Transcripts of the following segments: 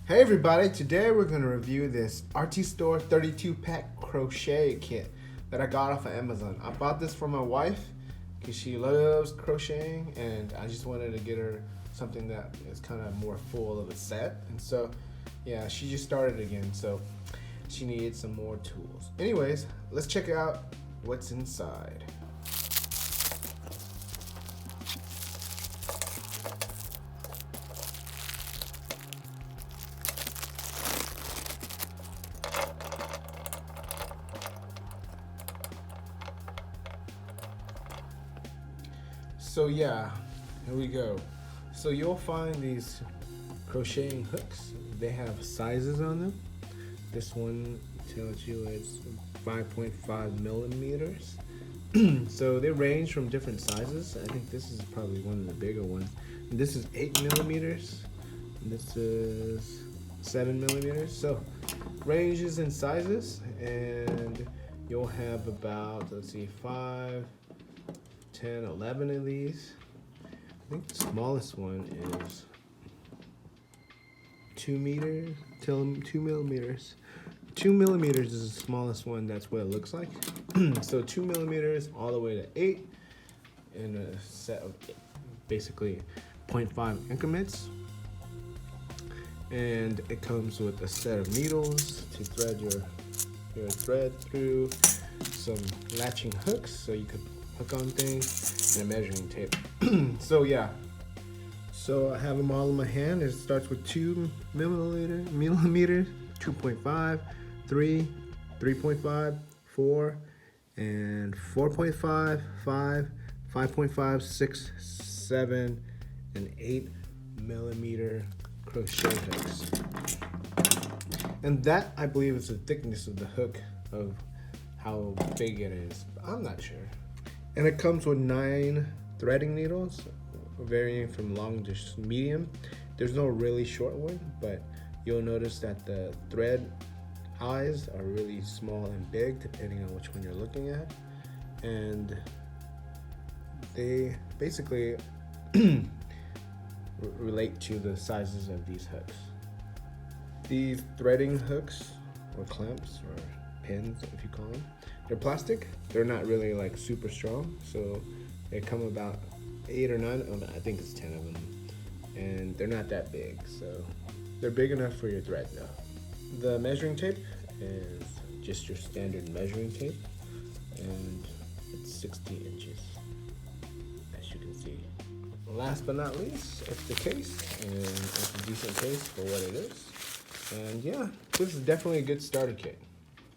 Hey everybody, today we're going to review this Artistore 32-pack crochet kit that I got off of Amazon. I bought this for my wife because she loves crocheting and I just wanted to get her something that is kind of more full of a set. And so, yeah, she just started again, so she needed some more tools. Anyways, let's check out what's inside. So yeah, here we go. So you'll find these crocheting hooks. They have sizes on them. This one tells you it's 5.5 millimeters. So they range from different sizes. I think this is probably one of the bigger ones. And this is 8 millimeters. And this is 7 millimeters. So ranges in sizes, and you'll have about, let's see, 5, 10, 11 of these. I think the smallest one is 2 millimeters. 2 millimeters is the smallest one. That's what it looks like. So 2 millimeters all the way to 8 in a set of basically 0.5 increments. And it comes with a set of needles to thread your thread through, some latching hooks so you could hook on things, and a measuring tape. So yeah, so I have them all in my hand. It starts with 2 millimeters, 2.5, 3, 3.5, 4, and 4.5, 5, 5.5, 6, 7, and 8 millimeter crochet hooks. And that, I believe, is the thickness of the hook of how big it is. I'm not sure. And it comes with 9 threading needles, varying from long to medium. There's no really short one, but you'll notice that the thread eyes are really small and big, depending on which one you're looking at. And they basically relate to the sizes of these hooks. These threading hooks, or clamps, or pins, if you call them, they're plastic. They're not really like super strong, so they come about 8 or 9. I think it's 10 of them, and they're not that big, so they're big enough for your thread though. The measuring tape is just your standard measuring tape, and it's 60 inches, as you can see. Last but not least, it's the case, and it's a decent case for what it is. And yeah, this is definitely a good starter kit.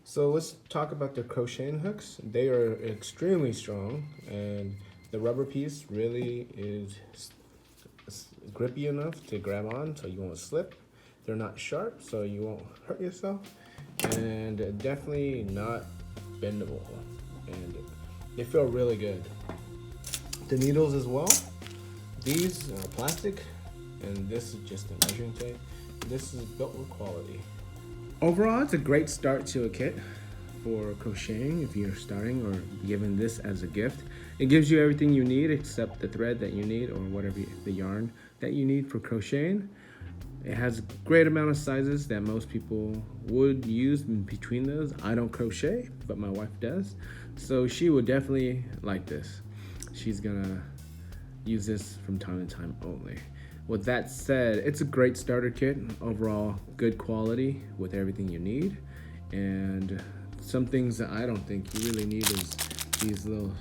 So let's talk about the crocheting hooks. They are extremely strong, and the rubber piece really is grippy enough to grab on so you won't slip. They're not sharp, so you won't hurt yourself, and definitely not bendable, and they feel really good. The needles as well. These are plastic, and this is just a measuring tape. This is built with quality. Overall, it's a great start to a kit for crocheting if you're starting or given this as a gift. It gives you everything you need except the thread that you need, or whatever the yarn that you need for crocheting. It has a great amount of sizes that most people would use in between those. I don't crochet, but my wife does, so she would definitely like this. She's gonna use this from time to time only. With that said, it's a great starter kit. Overall, good quality with everything you need. And some things that I don't think you really need is these little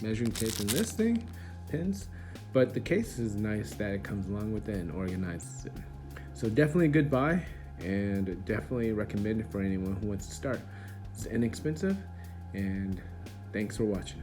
measuring tape and this thing, pins. But the case is nice that it comes along with it and organizes it. So definitely a good buy, and definitely recommend it for anyone who wants to start. It's inexpensive, and thanks for watching.